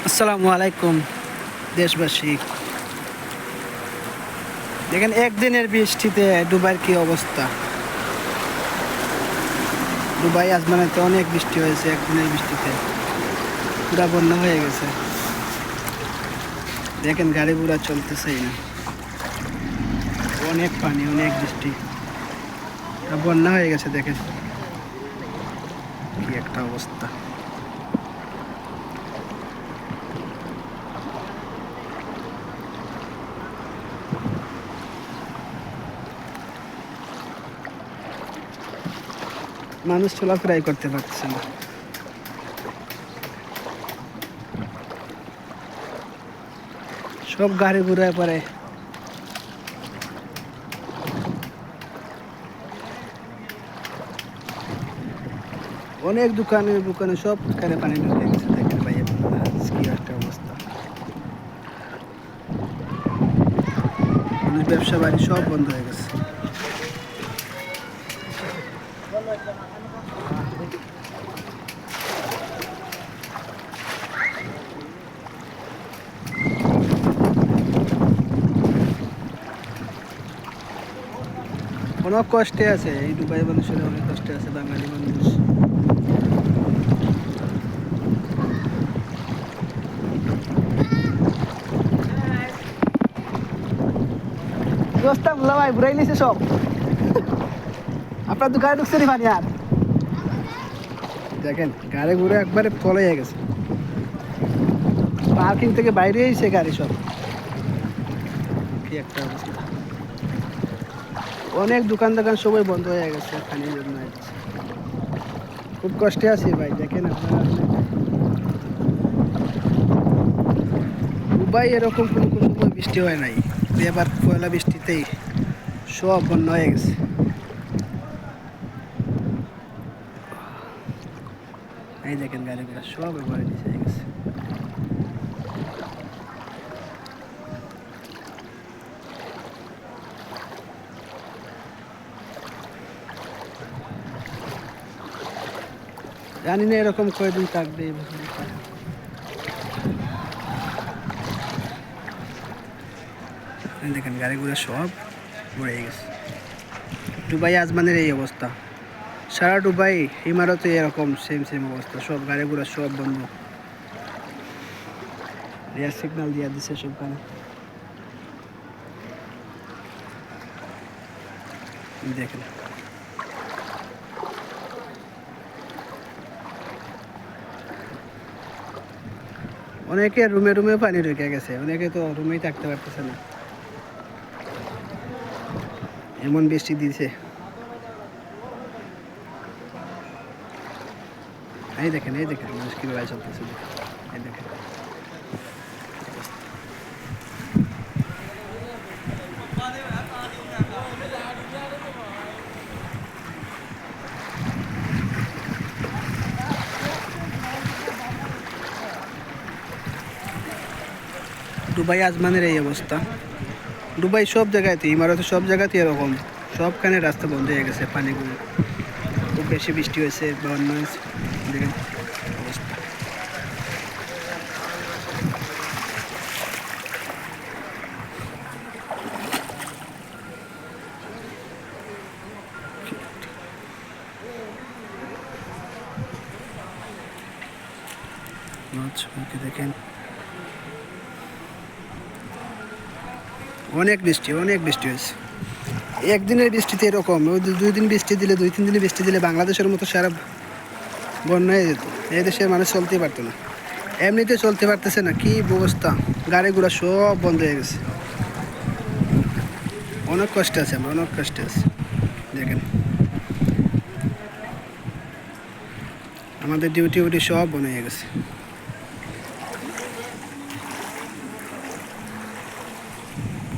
আসসালামু আলাইকুম দেশবাসী। দেখেন একদিনের বৃষ্টিতে দুবাইয়ের কি অবস্থা। দুবাই আজমানেতে অনেক বৃষ্টি হয়েছে, একদিনের বৃষ্টিতে পুরা বন্যা হয়ে গেছে। দেখেন গাড়ি ঘোড়া চলতেছেই না, অনেক পানি, অনেক বৃষ্টি, বন্যা হয়ে গেছে। দেখেন কি একটা অবস্থা। মানুষ চলাফেরাই করতে পারতেছে না। সব গাড়ি ঘোড়ায় পরে অনেক দোকানে দোকানে সব দোকানে পানি ঢুকে গেছে। দেখেন ভাই কি একটা অবস্থা। মানুষ ব্যবসা বাড়ি সব বন্ধ হয়ে গেছে। অনেক কষ্টে আছে এই দুবাই মানুষের, অনেক কষ্টে আছে বাঙালি মানুষ। দোস্তা ভাই ঘুরাই নিছে সব। আপনার দোকানে ঢুকছে নি পানি আর। দেখেন গাড়ি ঘুরে একবারে ফল হয়ে গেছে, পার্কিং থেকে বাইরে এসে গাড়ি সব। কি একটা অবস্থা। অনেক দোকান সবাই বন্ধ হয়ে গেছে পানির জন্য। খুব কষ্টে আছি ভাই। দেখেন আপনারা, দুবাই এরকম কোনো কোনো সময় বৃষ্টি হয় নাই, এবার পয়লা বৃষ্টিতেই সব বন্ধ হয়ে গেছে। এই দেখেন গাড়ি ঘোড়া সব এবারে নিচে হয়ে গেছে। জানি না এরকম কয়দিন থাকবে। দেখেন গাড়ি ঘোড়া সব ঘুরে গেছে। দুবাই আজমানের এই অবস্থা, সারা দুবাই ইমারতে এরকম সেম সেম অবস্থা। সব গাড়ি ঘোড়া সব বন্ধ, রেড সিগন্যাল দিয়ে দিচ্ছে সবখানে। দেখেন অনেকে রুমে রুমে পানি ঢুকে গেছে, অনেকে তো রুমেই থাকতে পারতেছে না, এমন বৃষ্টি দিয়েছে। এই দেখেন মানুষ কীভাবে চলতেছে। এই দেখেন দুবাই আজমানের এই অবস্থা। দুবাই সব জায়গাতে, ইমারতে সব জায়গাতে এরকম, সবখানে রাস্তা বন্ধ হয়ে গেছে। পানিগুলো খুব বেশি বৃষ্টি হয়েছে, বন্যা হয়েছে। দেখেন অবস্থা। দেখেন অনেক বৃষ্টি হয়েছে। একদিনের বৃষ্টিতে এরকম, দুই তিন দিনে বৃষ্টি দিলে বাংলাদেশের মতো সারা বন্যা হয়ে যেত। এই দেশের মানুষ চলতেই পারতো না, এমনিতে চলতে পারতেছে না। কি অবস্থা, গাড়ি ঘোড়া সব বন্ধ হয়ে গেছে। অনেক কষ্টে আছে, আমরা অনেক কষ্টে আছি। দেখেন আমাদের ডিউটি সব বন্ধ হয়ে গেছে।